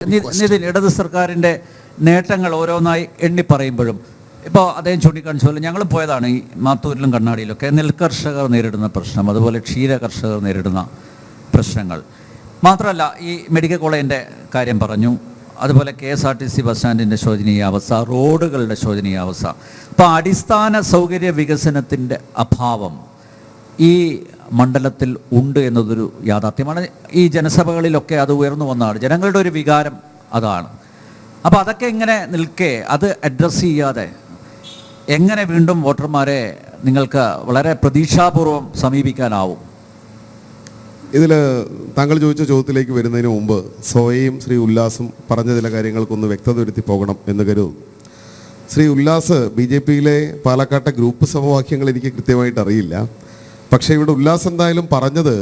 നിതിൻ, ഇടത് സർക്കാരിൻ്റെ നേട്ടങ്ങൾ ഓരോന്നായി എണ്ണി പറയുമ്പോഴും ഇപ്പോൾ അദ്ദേഹം ചൂണ്ടിക്കാണിച്ച പോലെ ഞങ്ങൾ പോയതാണ് ഈ മാത്തൂരിലും കണ്ണാടിയിലൊക്കെ നെൽകർഷകർ നേരിടുന്ന പ്രശ്നം, അതുപോലെ ക്ഷീര കർഷകർ നേരിടുന്ന പ്രശ്നങ്ങൾ മാത്രമല്ല, ഈ മെഡിക്കൽ കോളേജിൻ്റെ കാര്യം പറഞ്ഞു, അതുപോലെ KSRTC ബസ് സ്റ്റാൻഡിൻ്റെ ശോചനീയാവസ്ഥ, റോഡുകളുടെ ശോചനീയാവസ്ഥ. അപ്പോൾ അടിസ്ഥാന സൗകര്യ വികസനത്തിൻ്റെ അഭാവം ഈ മണ്ഡലത്തിൽ ഉണ്ട് എന്നതൊരു യാഥാർത്ഥ്യമാണ്. ഈ ജനസഭകളിലൊക്കെ അത് ഉയർന്നു വന്നതാണ്, ജനങ്ങളുടെ ഒരു വികാരം അതാണ്. അപ്പോൾ അതൊക്കെ ഇങ്ങനെ നിൽക്കെ അത് അഡ്രസ്സ് ചെയ്യാതെ എങ്ങനെ വീണ്ടും വോട്ടർമാരെ നിങ്ങൾക്ക് വളരെ പ്രതീക്ഷാപൂർവം സമീപിക്കാനാവും? ഇതിൽ താങ്കൾ ചോദിച്ച ചോദ്യത്തിലേക്ക് വരുന്നതിന് മുമ്പ് സോയയും ശ്രീ ഉല്ലാസും പറഞ്ഞ ചില കാര്യങ്ങൾക്കൊന്ന് വ്യക്തത വരുത്തി പോകണം എന്ന് കരുതുന്നു. ശ്രീ ഉല്ലാസ് BJPയിലെ പാലക്കാട്ടെ ഗ്രൂപ്പ് സമവാക്യങ്ങൾ എനിക്ക് കൃത്യമായിട്ട് അറിയില്ല. പക്ഷേ ഇവിടെ ഉല്ലാസ് എന്തായാലും പറഞ്ഞത്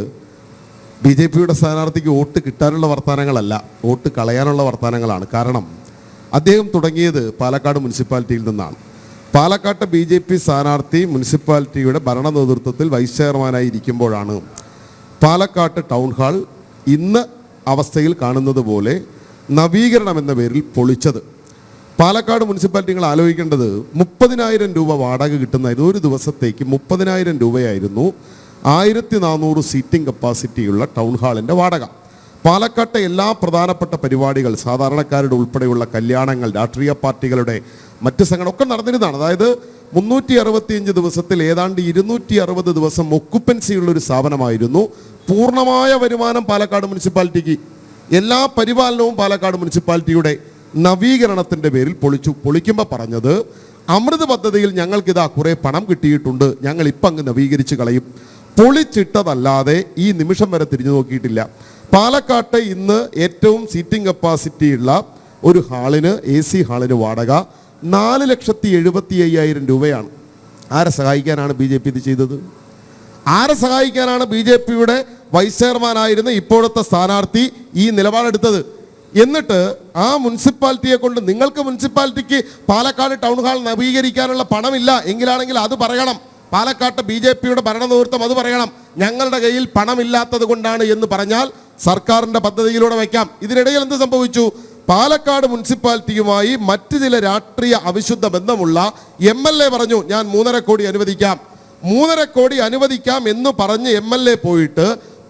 BJPയുടെ സ്ഥാനാർത്ഥിക്ക് വോട്ട് കിട്ടാനുള്ള വർത്തമാനങ്ങളല്ല, വോട്ട് കളയാനുള്ള വർത്തമാനങ്ങളാണ്. കാരണം അദ്ദേഹം തുടങ്ങിയത് പാലക്കാട് മുനിസിപ്പാലിറ്റിയിൽ നിന്നാണ്. പാലക്കാട്ടെ BJP സ്ഥാനാർത്ഥി മുനിസിപ്പാലിറ്റിയുടെ ഭരണ നേതൃത്വത്തിൽ വൈസ് ചെയർമാനായി ഇരിക്കുമ്പോഴാണ് പാലക്കാട്ട് ടൗൺ ഹാൾ ഇന്ന് അവസ്ഥയിൽ കാണുന്നത് പോലെ നവീകരണം എന്ന പേരിൽ പൊളിച്ചത്. പാലക്കാട് മുനിസിപ്പാലിറ്റി നിങ്ങൾ ആലോചിക്കേണ്ടത് 30,000 രൂപ വാടക കിട്ടുന്നതായിരുന്നു. ഒരു ദിവസത്തേക്ക് 30,000 രൂപയായിരുന്നു 1400 സീറ്റിംഗ് കപ്പാസിറ്റിയുള്ള ടൗൺ ഹാളിൻ്റെ വാടക. പാലക്കാട്ടെ എല്ലാ പ്രധാനപ്പെട്ട പരിപാടികൾ, സാധാരണക്കാരുടെ ഉൾപ്പെടെയുള്ള കല്യാണങ്ങൾ, രാഷ്ട്രീയ പാർട്ടികളുടെ മറ്റ് സംഘടന ഒക്കെ നടന്നിരുന്നതാണ്. അതായത് 365 ദിവസത്തിൽ ഏതാണ്ട് 260 ദിവസം ഒക്കുപ്പൻസിയുള്ളൊരു സ്ഥാപനമായിരുന്നു. പൂർണ്ണമായ വരുമാനം പാലക്കാട് മുനിസിപ്പാലിറ്റിക്ക്. എല്ലാ പരിപാലനവും പാലക്കാട് മുനിസിപ്പാലിറ്റിയുടെ നവീകരണത്തിൻ്റെ പേരിൽ പൊളിക്കുമ്പോൾ പറഞ്ഞത് അമൃത് പദ്ധതിയിൽ ഞങ്ങൾക്കിതാ കുറേ പണം കിട്ടിയിട്ടുണ്ട്, ഞങ്ങൾ ഇപ്പം അങ്ങ് നവീകരിച്ച് കളയും. പൊളിച്ചിട്ടതല്ലാതെ ഈ നിമിഷം വരെ തിരിഞ്ഞു നോക്കിയിട്ടില്ല. പാലക്കാട്ടെ ഇന്ന് ഏറ്റവും സീറ്റിംഗ് കപ്പാസിറ്റിയുള്ള ഒരു ഹാളിന്, AC ഹാളിന് വാടക 4,75,000 രൂപയാണ്. ആരെ സഹായിക്കാനാണ് BJP ഇത് ചെയ്തത്? ആരെ സഹായിക്കാനാണ് BJPയുടെ വൈസ് ചെയർമാനായിരുന്ന ഇപ്പോഴത്തെ സ്ഥാനാർത്ഥി ഈ നിലപാടെടുത്തത്? എന്നിട്ട് ആ മുനിസിപ്പാലിറ്റിയെ കൊണ്ട് നിങ്ങൾക്ക് മുനിസിപ്പാലിറ്റിക്ക് പാലക്കാട് ടൗൺ ഹാൾ നവീകരിക്കാനുള്ള പണമില്ല എങ്കിലാണെങ്കിൽ അത് പറയണം. പാലക്കാട്ട് BJPയുടെ ഭരണ നേതൃത്വം അത് പറയണം, ഞങ്ങളുടെ കയ്യിൽ പണമില്ലാത്തത് കൊണ്ടാണ് എന്ന് പറഞ്ഞാൽ സർക്കാരിൻ്റെ പദ്ധതിയിലൂടെ വയ്ക്കാം. ഇതിനിടയിൽ എന്ത് സംഭവിച്ചു? പാലക്കാട് മുനിസിപ്പാലിറ്റിയുമായി മറ്റ് ചില രാഷ്ട്രീയ അവിശുദ്ധ ബന്ധമുള്ള MLA പറഞ്ഞു ഞാൻ 3.5 കോടി അനുവദിക്കാം. 3.5 കോടി അനുവദിക്കാം എന്ന് പറഞ്ഞ് MLA പോയിട്ട്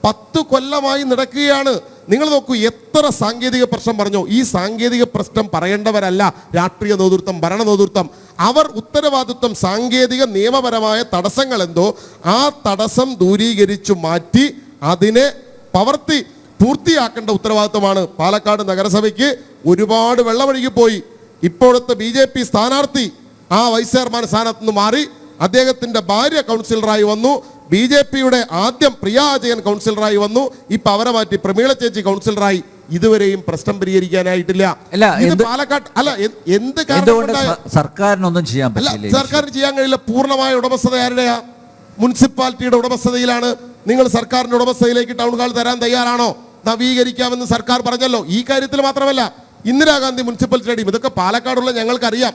10 കൊല്ലമായി നടക്കുകയാണ്. നിങ്ങൾ നോക്കൂ, എത്ര സാങ്കേതിക പ്രശ്നം പറഞ്ഞു. ഈ സാങ്കേതിക പ്രശ്നം പറയേണ്ടവരല്ല രാഷ്ട്രീയ നേതൃത്വം, ഭരണ നേതൃത്വം. അവർ ഉത്തരവാദിത്വം സാങ്കേതിക നിയമപരമായ തടസ്സങ്ങൾ എന്തോ ആ തടസ്സം ദൂരീകരിച്ചു മാറ്റി അതിനെ പവർത്തി പൂർത്തിയാക്കേണ്ട ഉത്തരവാദിത്വമാണ് പാലക്കാട് നഗരസഭയ്ക്ക്. ഒരുപാട് വെള്ളമൊഴുകിപ്പോയി. ഇപ്പോഴത്തെ BJP സ്ഥാനാർത്ഥി ആ വൈസ് ചെയർമാൻ സ്ഥാനത്ത് നിന്ന് മാറി അദ്ദേഹത്തിൻ്റെ ഭാര്യ കൗൺസിലറായി വന്നു. BJPയുടെ ആദ്യം പ്രിയ അജയൻ കൗൺസിലറായി വന്നു. ഇപ്പം അവരെ മാറ്റി പ്രമീള ചേച്ചി കൗൺസിലറായി. ഇതുവരെയും പ്രശ്നം പരിഹരിക്കാനായിട്ടില്ല. പാലക്കാട് അല്ല, എന്ത് സർക്കാരിനൊന്നും ചെയ്യാൻ പറ്റില്ല. സർക്കാരിന് ചെയ്യാൻ കഴിയില്ല. പൂർണ്ണമായ ഉടമസ്ഥത ആരുടെയാ? മുനിസിപ്പാലിറ്റിയുടെ ഉടമസ്ഥതയിലാണ്. നിങ്ങൾ സർക്കാരിന്റെ ഉടമസ്ഥതയിലേക്ക് ടൗൺ ഹാൾ തരാൻ തയ്യാറാണോ? നവീകരിക്കാമെന്ന് സർക്കാർ പറഞ്ഞല്ലോ. ഈ കാര്യത്തിൽ മാത്രമല്ല, ഇന്ദിരാഗാന്ധി മുനിസിപ്പൽ സ്റ്റേഡിയം, ഇതൊക്കെ പാലക്കാടുള്ള ഞങ്ങൾക്കറിയാം.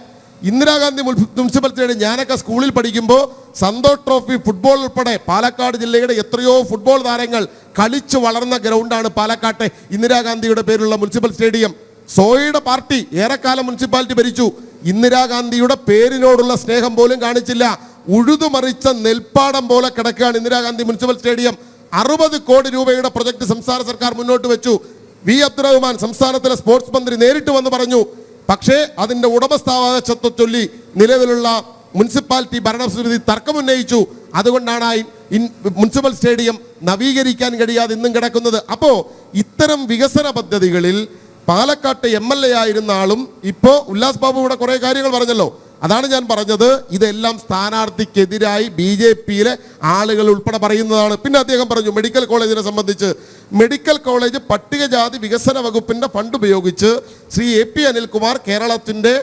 ഇന്ദിരാഗാന്ധി മുനിസിപ്പൽ സ്റ്റേഡിയം, ഞാനൊക്കെ സ്കൂളിൽ പഠിക്കുമ്പോൾ സന്തോഷ് ട്രോഫി ഫുട്ബോൾ ഉൾപ്പെടെ പാലക്കാട് ജില്ലയുടെ എത്രയോ ഫുട്ബോൾ താരങ്ങൾ കളിച്ചു വളർന്ന ഗ്രൗണ്ടാണ് പാലക്കാട്ടെ ഇന്ദിരാഗാന്ധിയുടെ പേരുള്ള മുനിസിപ്പൽ സ്റ്റേഡിയം. സോയുടെ പാർട്ടി ഏറെക്കാലം മുനിസിപ്പാലിറ്റി ഭരിച്ചു. ഇന്ദിരാഗാന്ധിയുടെ പേരിനോടുള്ള സ്നേഹം പോലും കാണിച്ചില്ല. ഉഴുതുമറിച്ച നെൽപ്പാടം പോലെ കിടക്കുകയാണ് ഇന്ദിരാഗാന്ധി മുനിസിപ്പൽ സ്റ്റേഡിയം. 60 കോടി രൂപയുടെ പ്രൊജക്ട് സംസ്ഥാന സർക്കാർ മുന്നോട്ട് വെച്ചു. V. അബ്ദുറഹ്മാൻ സംസ്ഥാനത്തിലെ സ്പോർട്സ് മന്ത്രി നേരിട്ട് വന്ന് പറഞ്ഞു. പക്ഷേ അതിൻ്റെ ഉടമസ്ഥാവകാശത്തെ ചൊല്ലി നിലവിലുള്ള മുനിസിപ്പാലിറ്റി ഭരണസമിതി തർക്കമുന്നയിച്ചു. അതുകൊണ്ടാണ് മുനിസിപ്പൽ സ്റ്റേഡിയം നവീകരിക്കാൻ കഴിയാതെ ഇന്നും കിടക്കുന്നത്. അപ്പോൾ ഇത്തരം വികസന പദ്ധതികളിൽ പാലക്കാട്ടെ MLA ആയിരുന്ന ആളും ഇപ്പോൾ ഉല്ലാസ് ബാബു ഇവിടെ കുറേ കാര്യങ്ങൾ പറഞ്ഞല്ലോ. അതാണ് ഞാൻ പറഞ്ഞത്, ഇതെല്ലാം സ്ഥാനാർത്ഥിക്കെതിരായി BJPയിലെ ആളുകൾ ഉൾപ്പെടെ പറയുന്നതാണ്. പിന്നെ അദ്ദേഹം പറഞ്ഞു മെഡിക്കൽ കോളേജിനെ സംബന്ധിച്ച്, മെഡിക്കൽ കോളേജ് പട്ടികജാതി വികസന വകുപ്പിൻ്റെ ഫണ്ട് ഉപയോഗിച്ച് ശ്രീ AP അനിൽകുമാർ കേരളത്തിൻ്റെ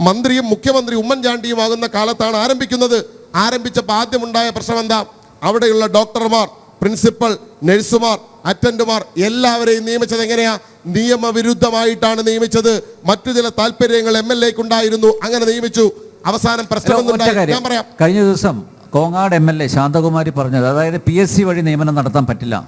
മന്ത്രിയും മുഖ്യമന്ത്രി ഉമ്മൻചാണ്ടിയുമാകുന്ന കാലത്താണ് ആരംഭിക്കുന്നത്. ആരംഭിച്ചപ്പോൾ ആദ്യമുണ്ടായ പ്രശ്നം എന്താ? അവിടെയുള്ള ഡോക്ടർമാർ, പ്രിൻസിപ്പൽ, നഴ്സുമാർ, അറ്റൻഡുമാർ എല്ലാവരെയും നിയമിച്ചത് എങ്ങനെയാ? നിയമവിരുദ്ധമായിട്ടാണ് നിയമിച്ചത്. മറ്റു ചില താല്പര്യങ്ങൾ MLAക്ക് ഉണ്ടായിരുന്നു, അങ്ങനെ നിയമിച്ചു. അവസാനം പ്രശ്നം ഞാൻ പറയാം. കഴിഞ്ഞ ദിവസം കോങ്ങാട് MLA ശാന്തകുമാരി പറഞ്ഞത്, അതായത് PSC വഴി നിയമനം നടത്താൻ പറ്റില്ലേ?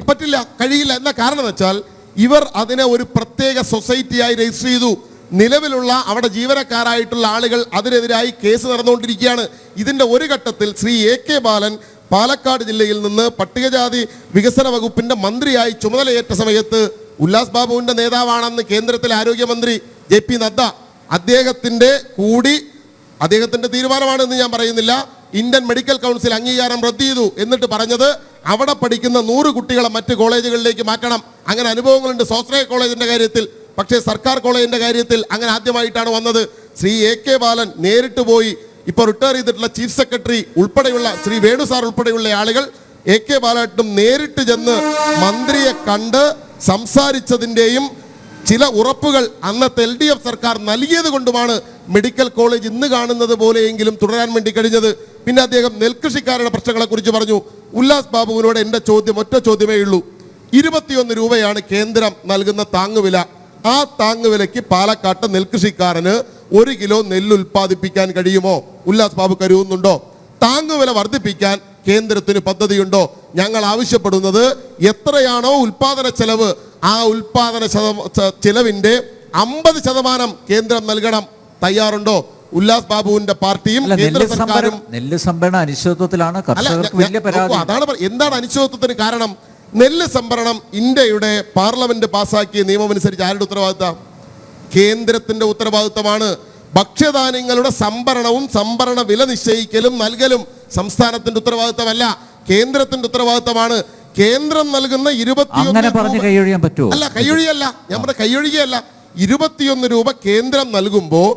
പറ്റില്ല, കഴിയില്ല. എന്താ കാരണം വെച്ചാൽ ഇവർ അതിനെ ഒരു പ്രത്യേക സൊസൈറ്റിയായി രജിസ്റ്റർ ചെയ്തു. നിലവിലുള്ള അവിടെ ജീവനക്കാരായിട്ടുള്ള ആളുകൾ അതിനെതിരായി കേസ് നടന്നുകൊണ്ടിരിക്കുകയാണ്. ഇതിന്റെ ഒരു ഘട്ടത്തിൽ ശ്രീ AK ബാലൻ പാലക്കാട് ജില്ലയിൽ നിന്ന് പട്ടികജാതി വികസന വകുപ്പിന്റെ മന്ത്രിയായി ചുമതലയേറ്റ സമയത്ത് ഉല്ലാസ് ബാബുവിന്റെ നേതാവാണെന്ന് കേന്ദ്രത്തിലെ ആരോഗ്യമന്ത്രി JP നദ്ദ അദ്ദേഹത്തിന്റെ തീരുമാനമാണെന്ന് ഞാൻ പറയുന്നില്ല, ഇന്ത്യൻ മെഡിക്കൽ കൗൺസിൽ അംഗീകാരം റദ്ദ് ചെയ്തു. എന്നിട്ട് പറഞ്ഞത് അവിടെ പഠിക്കുന്ന 100 കുട്ടികളെ മറ്റ് കോളേജുകളിലേക്ക് മാറ്റണം. അങ്ങനെ അനുഭവങ്ങളുണ്ട് സ്വാശ്രയ കോളേജിന്റെ കാര്യത്തിൽ. പക്ഷേ സർക്കാർ കോളേജിന്റെ കാര്യത്തിൽ അങ്ങനെ ആദ്യമായിട്ടാണ് വന്നത്. ശ്രീ AK ബാലൻ നേരിട്ട് പോയി ഇപ്പോൾ റിട്ടയർ ചെയ്തിട്ടുള്ള ചീഫ് സെക്രട്ടറി ഉൾപ്പെടെയുള്ള ശ്രീ വേണു സാർ ഉൾപ്പെടെയുള്ള ആളുകൾ AK ബാലനും നേരിട്ട് ചെന്ന് മന്ത്രിയെ കണ്ട് സംസാരിച്ചതിൻ്റെയും ചില ഉറപ്പുകൾ അന്നത്തെ LDF സർക്കാർ നൽകിയത് കൊണ്ടുമാണ് മെഡിക്കൽ കോളേജ് ഇന്ന് കാണുന്നത് പോലെയെങ്കിലും തുടരാൻ വേണ്ടി കഴിഞ്ഞത്. പിന്നെ അദ്ദേഹം നെൽകൃഷിക്കാരുടെ പ്രശ്നങ്ങളെ കുറിച്ച് പറഞ്ഞു. ഉല്ലാസ് ബാബുവിനോട് എൻ്റെ ചോദ്യം ഒറ്റ ചോദ്യമേ ഉള്ളൂ. 21 രൂപയാണ് കേന്ദ്രം നൽകുന്ന താങ്ങുവില. ആ താങ്ങുവിലയ്ക്ക് പാലക്കാട്ട് നെൽകൃഷിക്കാരന് 1 കിലോ നെല്ല് ഉൽപ്പാദിപ്പിക്കാൻ കഴിയുമോ? ഉല്ലാസ് ബാബു കരുതുന്നുണ്ടോ? താങ്ങുവില വർദ്ധിപ്പിക്കാൻ കേന്ദ്രത്തിന് പദ്ധതിയുണ്ടോ? ഞങ്ങൾ ആവശ്യപ്പെടുന്നത് എത്രയാണോ ഉൽപാദന ചെലവ്, ആ ഉൽപാദന ചെലവിന്റെ 50% കേന്ദ്രം നൽകണം. തയ്യാറുണ്ടോ? ഉല്ലാസ് ബാബുവിന്റെ പാർട്ടിയും കേന്ദ്ര സർക്കാരും. നെല്ല് സംഭരണ അനിശ്ചിതത്വത്തിലാണ്, കർഷകർക്ക് വലിയ പരാതി. അതാണ് എന്താണ് അനിശ്ചിതത്വത്തിന് കാരണം? നെല്ല് സംഭരണം ഇന്ത്യയുടെ പാർലമെന്റ് പാസാക്കിയ നിയമം അനുസരിച്ച് ആരുടെ ഉത്തരവാദിത്തം? കേന്ദ്രത്തിന്റെ ഉത്തരവാദിത്തമാണ്. ഭക്ഷ്യധാന്യങ്ങളുടെ സംഭരണവും സംഭരണ വില നിശ്ചയിക്കലും നൽകലും സംസ്ഥാനത്തിന്റെ ഉത്തരവാദിത്തമല്ല, കേന്ദ്രത്തിന്റെ ഉത്തരവാദിത്തമാണ്. കേന്ദ്രം നൽകുന്ന 21 കൈയൊഴിയാൻ പറ്റുമോ? അല്ല, കൈയൊഴിയല്ല. നമ്മുടെ കൈയൊഴികയല്ല. 21 രൂപ കേന്ദ്രം നൽകുമ്പോൾ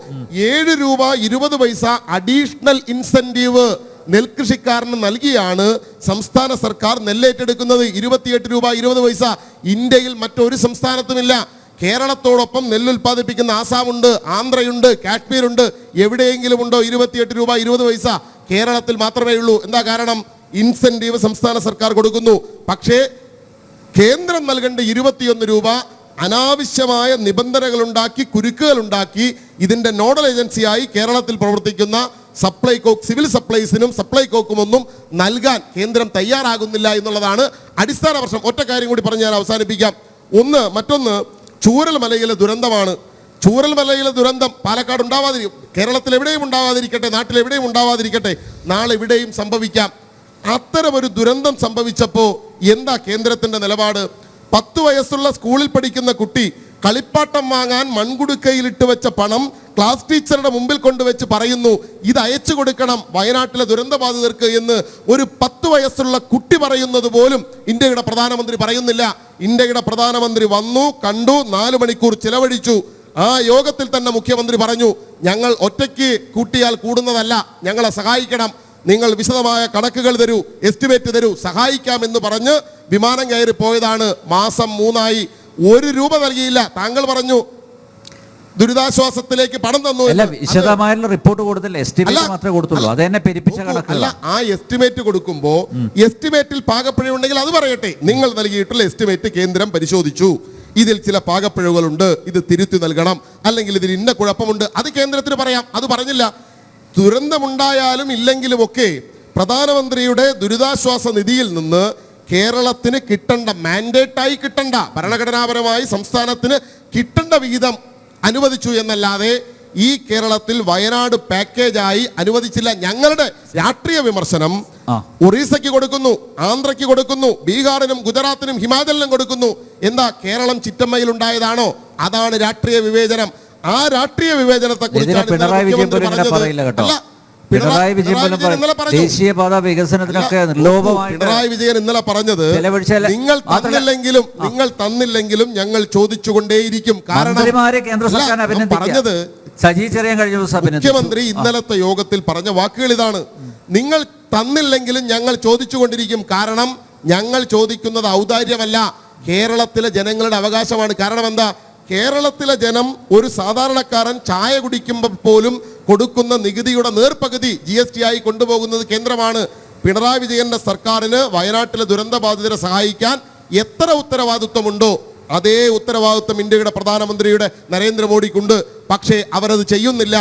7 രൂപ 20 പൈസ അഡീഷണൽ ഇൻസെന്റീവ് നെൽകൃഷിക്കാരന് നൽകിയാണ് സംസ്ഥാന സർക്കാർ നെല്ലേറ്റെടുക്കുന്നത്. 28 രൂപ 20 പൈസ ഇന്ത്യയിൽ മറ്റൊരു സംസ്ഥാനത്തുമില്ല. കേരളത്തോടൊപ്പം നെല്ല് ഉൽപ്പാദിപ്പിക്കുന്ന ആസാമുണ്ട്, ആന്ധ്രയുണ്ട്, കാശ്മീരുണ്ട്. എവിടെയെങ്കിലും ഉണ്ടോ 28 രൂപ 20 പൈസ? കേരളത്തിൽ മാത്രമേ ഉള്ളൂ. എന്താ കാരണം? ഇൻസെന്റീവ് സംസ്ഥാന സർക്കാർ കൊടുക്കുന്നു. പക്ഷേ കേന്ദ്രം നൽകേണ്ട 21 രൂപ അനാവശ്യമായ നിബന്ധനകൾ ഉണ്ടാക്കി, കുരുക്കുകൾ ഉണ്ടാക്കി ഇതിന്റെ നോഡൽ ഏജൻസിയായി കേരളത്തിൽ പ്രവർത്തിക്കുന്ന സപ്ലൈകോ, സിവിൽ സപ്ലൈസിനും സപ്ലൈകോക്കും ഒന്നും നൽകാൻ കേന്ദ്രം തയ്യാറാകുന്നില്ല എന്നുള്ളതാണ് അടിസ്ഥാന പ്രശ്നം. ഒറ്റ കാര്യം കൂടി പറഞ്ഞ് ഞാൻ അവസാനിപ്പിക്കാം. മറ്റൊന്ന് ചൂരൽമലയിലെ ദുരന്തമാണ്. ചൂരൽമലയിലെ ദുരന്തം പാലക്കാട് കേരളത്തിൽ എവിടെയും ഉണ്ടാവാതിരിക്കട്ടെ, നാട്ടിൽ എവിടെയും ഉണ്ടാവാതിരിക്കട്ടെ, നാളെ എവിടെയും സംഭവിക്കാം. അത്തരമൊരു ദുരന്തം സംഭവിച്ചപ്പോൾ എന്താ കേന്ദ്രത്തിന്റെ നിലപാട്? 10 വയസ്സുള്ള സ്കൂളിൽ പഠിക്കുന്ന കുട്ടി കളിപ്പാട്ടം വാങ്ങാൻ മൺകുടുക്കയിലിട്ട് വെച്ച പണം ക്ലാസ് ടീച്ചറുടെ മുമ്പിൽ കൊണ്ടുവച്ച് പറയുന്നു, ഇത് അയച്ചു കൊടുക്കണം വയനാട്ടിലെ ദുരന്തബാധിതർക്ക് എന്ന് ഒരു 10 വയസ്സുള്ള കുട്ടി പറയുന്നത് പോലും ഇന്ത്യയുടെ പ്രധാനമന്ത്രി പറയുന്നില്ല. ഇന്ത്യയുടെ പ്രധാനമന്ത്രി വന്നു, കണ്ടു, 4 മണിക്കൂർ ചിലവഴിച്ചു. ആ യോഗത്തിൽ തന്നെ മുഖ്യമന്ത്രി പറഞ്ഞു, ഞങ്ങൾ ഒറ്റയ്ക്ക് കൂട്ടിയാൽ കൂടുന്നതല്ല, ഞങ്ങളെ സഹായിക്കണം, നിങ്ങൾ വിശദമായ കണക്കുകൾ തരൂ, എസ്റ്റിമേറ്റ് തരൂ, സഹായിക്കാം എന്ന് പറഞ്ഞ് വിമാനം കയറി പോയതാണ്. മാസം 3 1 രൂപ നൽകിയില്ല. താങ്കൾ പറഞ്ഞു ദുരിതാശ്വാസത്തിലേക്ക് പണം തന്നു. വിശദമായുള്ള റിപ്പോർട്ട് കൊടുത്തില്ല, എസ്റ്റിമേറ്റ് മാത്രമേ കൊടുത്തുള്ളൂ. അതെന്നെ പെരുപ്പിച്ച കണക്കല്ല. ആ എസ്റ്റിമേറ്റ് കൊടുക്കുമ്പോൾ എസ്റ്റിമേറ്റിൽ പാകപ്പിഴവുണ്ടെങ്കിൽ അത് പറയട്ടെ. നിങ്ങൾ നൽകിയിട്ടുള്ള എസ്റ്റിമേറ്റ് കേന്ദ്രം പരിശോധിച്ചു, ഇതിൽ ചില പാകപ്പിഴവുകളുണ്ട്, ഇത് തിരുത്തി നൽകണം, അല്ലെങ്കിൽ ഇതിൽ ഇന്ന കുഴപ്പമുണ്ട്, അത് കേന്ദ്രത്തിന് പറയാം. അത് പറഞ്ഞില്ല. ദുരന്തമുണ്ടായാലും ഇല്ലെങ്കിലും ഒക്കെ പ്രധാനമന്ത്രിയുടെ ദുരിതാശ്വാസ നിധിയിൽ നിന്ന് കേരളത്തിന് കിട്ടേണ്ട, മാൻഡേറ്റായി കിട്ടേണ്ട, ഭരണഘടനാപരമായി സംസ്ഥാനത്തിന് കിട്ടേണ്ട വിഹിതം അനുവദിച്ചു എന്നല്ലാതെ ഈ കേരളത്തിൽ വയനാട് പാക്കേജായി അനുവദിച്ചില്ല. ഞങ്ങളുടെ രാഷ്ട്രീയ വിമർശനം ഒറീസയ്ക്ക് കൊടുക്കുന്നു, ആന്ധ്രയ്ക്ക് കൊടുക്കുന്നു, ബീഹാറിനും ഗുജറാത്തിനും ഹിമാചലിനും കൊടുക്കുന്നു. എന്താ, കേരളം ചിറ്റമ്മയിൽ ഉണ്ടായതാണോ? അതാണ് രാഷ്ട്രീയ വിവേചനം. ആ രാഷ്ട്രീയ വിവേചനത്തെ കുറിച്ചാണ് പിണറായി വിജയൻ ദേശീയപാത വികസനത്തിനൊക്കെ പിണറായി വിജയൻ ഇന്നലെ പറഞ്ഞത്, നിങ്ങൾ തന്നില്ലെങ്കിലും ഞങ്ങൾ ചോദിച്ചുകൊണ്ടേയിരിക്കും. കാരണം പറഞ്ഞത് മുഖ്യമന്ത്രി ഇന്നലത്തെ യോഗത്തിൽ പറഞ്ഞ വാക്കുകൾ ഇതാണ്, നിങ്ങൾ തന്നില്ലെങ്കിലും ഞങ്ങൾ ചോദിച്ചുകൊണ്ടിരിക്കും. കാരണം ഞങ്ങൾ ചോദിക്കുന്നത് ഔദാര്യമല്ല, കേരളത്തിലെ ജനങ്ങളുടെ അവകാശമാണ്. കാരണം എന്താ, കേരളത്തിലെ ജനം, ഒരു സാധാരണക്കാരൻ ചായ കുടിക്കുമ്പോൾ പോലും കൊടുക്കുന്ന നികുതിയുടെ നേർപകുതി GST ആയി കൊണ്ടുപോകുന്നത് കേന്ദ്രമാണ്. പിണറായി വിജയന്റെ സർക്കാരിന് വയനാട്ടിലെ ദുരന്തബാധിതരെ സഹായിക്കാൻ എത്ര ഉത്തരവാദിത്വമുണ്ടോ അതേ ഉത്തരവാദിത്വം ഇന്ത്യയുടെ പ്രധാനമന്ത്രിയുടെ നരേന്ദ്രമോദിക്കുണ്ട്. പക്ഷേ അവരത് ചെയ്യുന്നില്ല.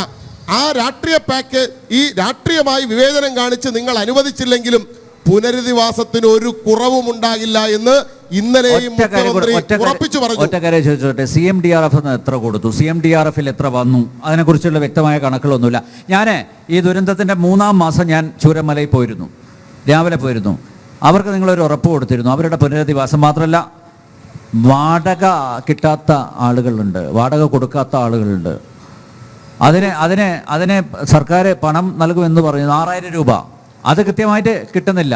ആ രാഷ്ട്രീയ ഈ രാഷ്ട്രീയമായി വിവേചനം കാണിച്ച് നിങ്ങൾ അനുവദിച്ചില്ലെങ്കിലും പുനരധിവാസത്തിന് ഒരു കുറവും ഉണ്ടാകില്ല എന്ന് ഇന്നലെയും മുഖ്യമന്ത്രി ഉറപ്പിച്ചു പറഞ്ഞു. ഒറ്റ കാര്യം ചോദിച്ചോട്ടെ, CMDRF എത്ര കൊടുത്തു, CMDRF എത്ര വന്നു, അതിനെക്കുറിച്ചുള്ള വ്യക്തമായ കണക്കുകളൊന്നുമില്ല. ഞാൻ ഈ ദുരന്തത്തിൻ്റെ 3-ാം മാസം ഞാൻ ചൂരമലയിൽ പോയിരുന്നു, രാവിലെ പോയിരുന്നു. അവർക്ക് നിങ്ങളൊരു ഉറപ്പ് കൊടുത്തിരുന്നു, അവരുടെ പുനരധിവാസം മാത്രമല്ല, വാടക കിട്ടാത്ത ആളുകളുണ്ട്, വാടക കൊടുക്കാത്ത ആളുകളുണ്ട്. അതിനെ സർക്കാർ പണം നൽകുമെന്ന് പറയുന്നു, 6000 രൂപ. അത് കൃത്യമായിട്ട് കിട്ടുന്നില്ല.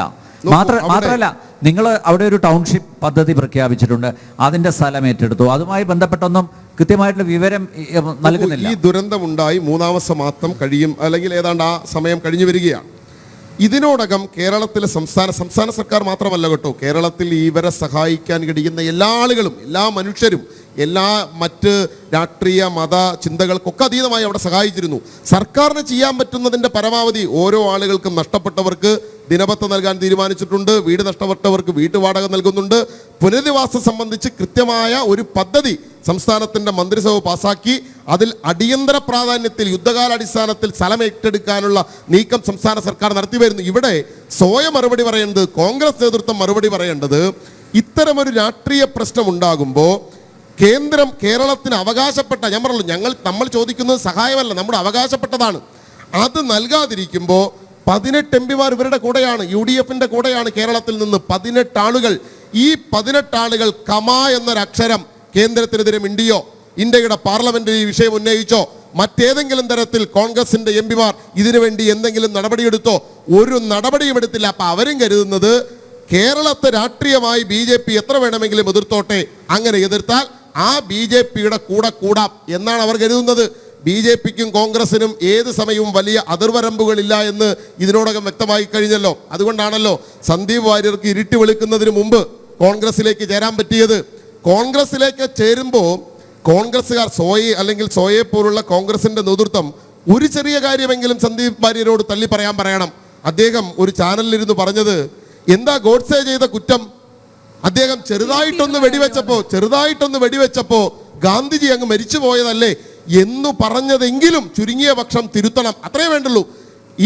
മാത്രമല്ല, നിങ്ങൾ അവിടെ ഒരു ടൗൺഷിപ്പ് പദ്ധതി പ്രഖ്യാപിച്ചിട്ടുണ്ട്, അതിൻ്റെ സ്ഥലം ഏറ്റെടുത്തു, അതുമായി ബന്ധപ്പെട്ടൊന്നും കൃത്യമായിട്ടുള്ള വിവരം നൽകുന്നില്ല. ഈ ദുരന്തമുണ്ടായി 3-ാമത്തെ മാസം കഴിയും, അല്ലെങ്കിൽ ഏതാണ്ട് ആ സമയം കഴിഞ്ഞു വരികയാണ്. ഇതിനോടകം കേരളത്തിലെ സംസ്ഥാന സർക്കാർ മാത്രമല്ല കേട്ടോ, കേരളത്തിൽ ഇവരെ സഹായിക്കാൻ കഴിയുന്ന എല്ലാ ആളുകളും, എല്ലാ മനുഷ്യരും, എല്ലാ മറ്റ് രാഷ്ട്രീയ മത ചിന്തകൾക്കൊക്കെ അതീതമായി അവിടെ സഹായിച്ചിരുന്നു. സർക്കാരിന് ചെയ്യാൻ പറ്റുന്നതിൻ്റെ പരമാവധി ഓരോ ആളുകൾക്കും നഷ്ടപ്പെട്ടവർക്ക് ദിനപത്ര നൽകാൻ തീരുമാനിച്ചിട്ടുണ്ട്, വീട് നഷ്ടപ്പെട്ടവർക്ക് വീട്ടുവാടക നൽകുന്നുണ്ട്. പുനരധിവാസം സംബന്ധിച്ച് കൃത്യമായ ഒരു പദ്ധതി സംസ്ഥാനത്തിൻ്റെ മന്ത്രിസഭ പാസാക്കി അതിൽ അടിയന്തര പ്രാധാന്യത്തിൽ യുദ്ധകാലാടിസ്ഥാനത്തിൽ സ്ഥലം ഏറ്റെടുക്കാനുള്ള നീക്കം സംസ്ഥാന സർക്കാർ നടത്തി വരുന്നു. ഇവിടെ സ്വയം മറുപടി പറയേണ്ടത്, കോൺഗ്രസ് നേതൃത്വം മറുപടി പറയേണ്ടത്, ഇത്തരമൊരു രാഷ്ട്രീയ പ്രശ്നം ഉണ്ടാകുമ്പോൾ കേന്ദ്രം കേരളത്തിന് അവകാശപ്പെട്ട, ഞാൻ പറഞ്ഞല്ലോ, നമ്മൾ ചോദിക്കുന്നത് സഹായമല്ല, നമ്മുടെ അവകാശപ്പെട്ടതാണ്, അത് നൽകാതിരിക്കുമ്പോൾ 18 എംപിമാർ ഇവരുടെ കൂടെയാണ്, UDFിൻ്റെ കൂടെയാണ് കേരളത്തിൽ നിന്ന് 18 ആളുകൾ. ഈ 18 ആളുകൾ കമ എന്നൊരക്ഷരം കേന്ദ്രത്തിനെതിരെ മിണ്ടിയോ, ഇന്ത്യയുടെ പാർലമെന്റിൽ ഈ വിഷയം ഉന്നയിച്ചോ, മറ്റേതെങ്കിലും തരത്തിൽ കോൺഗ്രസിന്റെ എംപിമാർ ഇതിനുവേണ്ടി എന്തെങ്കിലും നടപടിയെടുത്തോ? ഒരു നടപടിയും എടുത്തില്ല. അപ്പം അവരും കരുതുന്നത് കേരളത്തെ രാഷ്ട്രീയമായി BJP എത്ര വേണമെങ്കിലും എതിർത്തോട്ടെ, അങ്ങനെ എതിർത്താൽ ആ BJPയുടെ കൂടെ കൂടാം എന്നാണ് അവർ കരുതുന്നത്. BJPക്കും കോൺഗ്രസിനും ഏത് സമയവും വലിയ അതിർവരമ്പുകളില്ല എന്ന് ഇതിനോടകം വ്യക്തമായി കഴിഞ്ഞല്ലോ. അതുകൊണ്ടാണല്ലോ സന്ദീപ് വാര്യർക്ക് ഇരുട്ടി വെളുക്കുന്നതിന് മുമ്പ് കോൺഗ്രസിലേക്ക് ചേരാൻ പറ്റിയത്. കോൺഗ്രസിലേക്ക് ചേരുമ്പോൾ കോൺഗ്രസ്സുകാർ, സോയെ പോലുള്ള കോൺഗ്രസിന്റെ നേതൃത്വം ഒരു ചെറിയ കാര്യമെങ്കിലും സന്ദീപ് വാര്യരോട് തള്ളി പറയണം. അദ്ദേഹം ഒരു ചാനലിലിരുന്ന് പറഞ്ഞത്, എന്താ ഗോഡ്സെ ചെയ്ത കുറ്റം? അദ്ദേഹം ചെറുതായിട്ടൊന്ന് വെടിവെച്ചപ്പോ ഗാന്ധിജി അങ്ങ് മരിച്ചു പോയതല്ലേ എന്നു പറഞ്ഞതെങ്കിലും ചുരുങ്ങിയ പക്ഷം തിരുത്തണം, അത്രേ വേണ്ടുള്ളൂ.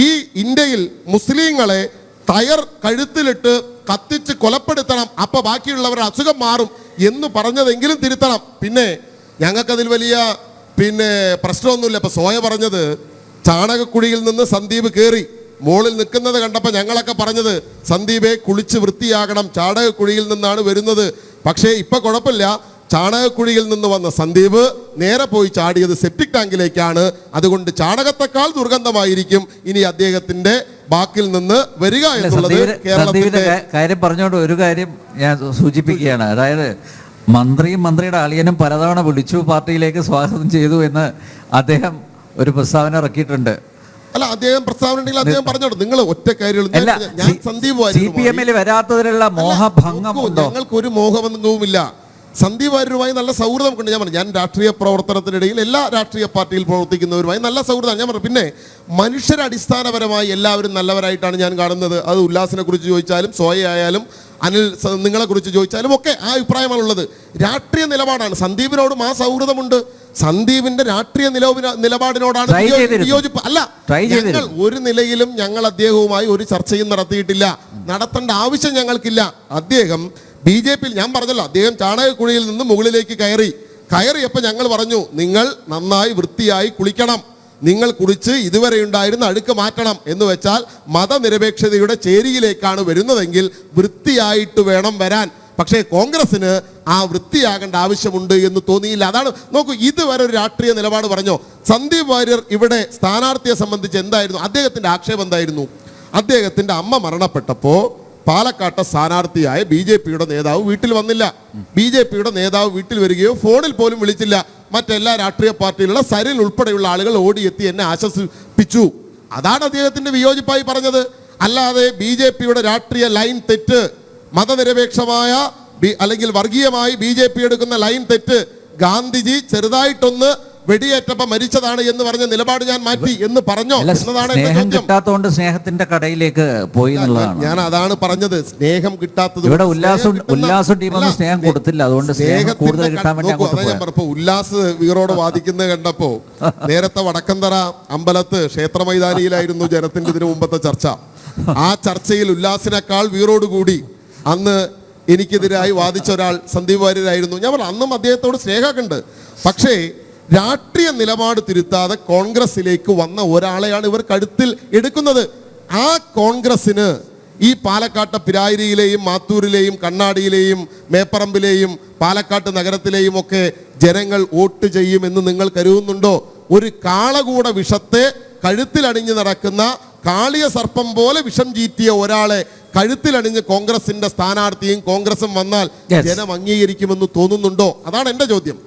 ഈ ഇന്ത്യയിൽ മുസ്ലിങ്ങളെ ടയർ കഴുത്തിലിട്ട് കത്തിച്ച് കൊലപ്പെടുത്തണം, അപ്പൊ ബാക്കിയുള്ളവരുടെ അസുഖം മാറും എന്ന് പറഞ്ഞതെങ്കിലും തിരുത്തണം. പിന്നെ ഞങ്ങൾക്കതിൽ വലിയ പ്രശ്നമൊന്നുമില്ല. ഇപ്പൊ സോയ പറഞ്ഞത് ചാണകക്കുഴിയിൽ നിന്ന് സന്ദീപ് കയറി മോളിൽ നിൽക്കുന്നത് കണ്ടപ്പോൾ ഞങ്ങളൊക്കെ പറഞ്ഞത്, സന്ദീപെ കുളിച്ച് വൃത്തിയാകണം, ചാണകക്കുഴിയിൽ നിന്നാണ് വരുന്നത്. പക്ഷേ ഇപ്പൊ കുഴപ്പമില്ല, ചാണകക്കുഴിയിൽ നിന്ന് വന്ന സന്ദീപ് നേരെ പോയി ചാടിയത് സെപ്റ്റിക് ടാങ്കിലേക്കാണ്. അതുകൊണ്ട് ചാണകത്തെക്കാൾ ദുർഗന്ധമായിരിക്കും ഇനി അദ്ദേഹത്തിന്റെ ബാക്കിൽ നിന്ന് വരിക എന്നുള്ളത് കേരളത്തിന്റെ കാര്യം പറഞ്ഞുകൊണ്ട് ഒരു കാര്യം ഞാൻ സൂചിപ്പിക്കുകയാണ്. അതായത് മന്ത്രിയുടെ അളിയനും പലതവണ വിളിച്ചു പാർട്ടിയിലേക്ക് സ്വാഗതം ചെയ്തു എന്ന് അദ്ദേഹം ഒരു പ്രസ്താവന ഇറക്കിയിട്ടുണ്ട്. അല്ല, അദ്ദേഹം പ്രസ്താവന ഉണ്ടെങ്കിൽ അദ്ദേഹം പറഞ്ഞോളൂ. നിങ്ങൾ ഒറ്റ കാര്യം, CPM-ൽ വരാത്തതിലുള്ള മോഹഭംഗം ഉണ്ടോ? ഞങ്ങൾക്കൊരു മോഹഭംഗവുമില്ല. സന്ദീപ് വാര്യരുമായി നല്ല സൗഹൃദം കൊണ്ട് ഞാൻ രാഷ്ട്രീയ പ്രവർത്തനത്തിനിടയിൽ എല്ലാ രാഷ്ട്രീയ പാർട്ടിയിൽ പ്രവർത്തിക്കുന്നവരുമായി നല്ല സൗഹൃദമാണ്. ഞാൻ പറഞ്ഞു, പിന്നെ മനുഷ്യരെ അടിസ്ഥാനപരമായി എല്ലാവരും നല്ലവരായിട്ടാണ് ഞാൻ കാണുന്നത്. അത് ഉല്ലാസിനെ കുറിച്ച് ചോദിച്ചാലും, സോയ ആയാലും, അനിൽ നിങ്ങളെ കുറിച്ച് ചോദിച്ചാലും ഒക്കെ ആ അഭിപ്രായമാണുള്ളത്. രാഷ്ട്രീയ നിലപാടാണ്. സന്ദീപിനോടും ആ സൗഹൃദമുണ്ട്. സന്ദീപിന്റെ രാഷ്ട്രീയ നിലപാടിനോടാണ് വിയോജിപ്പ്. അല്ല, ഞങ്ങൾ ഒരു നിലയിലും അദ്ദേഹവുമായി ഒരു ചർച്ചയും നടത്തിയിട്ടില്ല, നടത്തേണ്ട ആവശ്യം ഞങ്ങൾക്കില്ല. അദ്ദേഹം BJP-യിൽ, ഞാൻ പറഞ്ഞല്ലോ, അദ്ദേഹം ചാണകക്കുഴിയിൽ നിന്ന് മുകളിലേക്ക് കയറിയപ്പോൾ ഞങ്ങൾ പറഞ്ഞു, നിങ്ങൾ നന്നായി വൃത്തിയായി കുളിക്കണം, നിങ്ങൾ കുളിച്ച് ഇതുവരെ ഉണ്ടായിരുന്ന അഴുക്ക് മാറ്റണം എന്ന് വെച്ചാൽ മതനിരപേക്ഷതയുടെ ചേരിയിലേക്കാണ് വരുന്നതെങ്കിൽ വൃത്തിയായിട്ട് വേണം വരാൻ. പക്ഷേ കോൺഗ്രസിന് ആ വൃത്തിയാകേണ്ട ആവശ്യമുണ്ട് എന്ന് തോന്നിയില്ല. അതാണ്, നോക്കൂ, ഇതുവരെ ഒരു രാഷ്ട്രീയ നിലപാട് പറഞ്ഞോ? സന്ദീപ് വാര്യർ ഇവിടെ സ്ഥാനാർത്ഥിയെ സംബന്ധിച്ച് എന്തായിരുന്നു അദ്ദേഹത്തിന്റെ ആക്ഷേപം? എന്തായിരുന്നു? അദ്ദേഹത്തിന്റെ അമ്മ മരണപ്പെട്ടപ്പോൾ പാലക്കാട്ടെ സ്ഥാനാർത്ഥിയായ BJPയുടെ നേതാവ് വീട്ടിൽ വന്നില്ല. BJPയുടെ നേതാവ് വീട്ടിൽ വരികയോ ഫോണിൽ പോലും വിളിച്ചില്ല. മറ്റെല്ലാ രാഷ്ട്രീയ പാർട്ടിയിലുള്ള സരിൽ ഉൾപ്പെടെയുള്ള ആളുകൾ ഓടിയെത്തി എന്നെ ആശ്വസിപ്പിച്ചു. അതാണ് അദ്ദേഹത്തിന്റെ വിയോജിപ്പായി പറഞ്ഞത്. അല്ലാതെ BJPയുടെ രാഷ്ട്രീയ ലൈൻ തെറ്റ്, മതനിരപേക്ഷമായ അല്ലെങ്കിൽ വർഗീയമായി BJP എടുക്കുന്ന ലൈൻ തെറ്റ്, ഗാന്ധിജി ചെറുതായിട്ടൊന്ന് വെടിയേറ്റപ്പം മരിച്ചതാണ് എന്ന് പറഞ്ഞ നിലപാട് ഞാൻ മാറ്റി എന്ന് പറഞ്ഞോ എന്നതാണ് കിട്ടാത്തതുകൊണ്ട് സ്നേഹത്തിന്റെ കടയിലേക്ക് പോയി എന്നുള്ളതാണ്. ഞാൻ അതാണ് പറഞ്ഞത്, സ്നേഹം കിട്ടാത്തത്. ഇവിടെ ഉല്ലാസ് ടീമൊന്നും സ്നേഹം കൊടുത്തില്ല, അതുകൊണ്ട് സ്നേഹം കൂടുതൽ കിട്ടാൻ വേണ്ടി ഞാൻ പറഞ്ഞപ്പോ ഉല്ലാസ് വീറോട് വാദിക്കുന്നത് കണ്ടപ്പോ, നേരത്തെ വടക്കന്തറ അമ്പലത്ത് ക്ഷേത്ര മൈതാനിയിലായിരുന്നു ജനത്തിന്റെ ഇതിനു മുമ്പത്തെ ചർച്ച. ആ ചർച്ചയിൽ ഉല്ലാസിനേക്കാൾ വീറോടുകൂടി അന്ന് എനിക്കെതിരായി വാദിച്ച ഒരാൾ സന്ദീപ് വാര്യരായിരുന്നു. ഞാൻ പറഞ്ഞു അന്നും അദ്ദേഹത്തോട് സ്നേഹമുണ്ട്. പക്ഷേ രാഷ്ട്രീയ നിലപാട് തിരുത്താതെ കോൺഗ്രസിലേക്ക് വന്ന ഒരാളെയാണ് ഇവർ കഴുത്തിൽ എടുക്കുന്നത്. ആ കോൺഗ്രസിന് ഈ പാലക്കാട്ടെ പിരായിരിയിലെയും മാത്തൂരിലെയും കണ്ണാടിയിലെയും മേപ്പറമ്പിലെയും പാലക്കാട്ട് നഗരത്തിലെയും ഒക്കെ ജനങ്ങൾ വോട്ട് ചെയ്യുമെന്ന് നിങ്ങൾ കരുതുന്നുണ്ടോ? ഒരു കാളകൂട വിഷത്തെ കഴുത്തിലണിഞ്ഞ് നടക്കുന്ന കാളിയ സർപ്പം പോലെ വിഷം ചീറ്റിയ ഒരാളെ കഴുത്തിലണിഞ്ഞ് കോൺഗ്രസിന്റെ സ്ഥാനാർത്ഥിയും കോൺഗ്രസും വന്നാൽ ജനം അംഗീകരിക്കുമെന്ന് തോന്നുന്നുണ്ടോ? അതാണ് എൻ്റെ ചോദ്യം.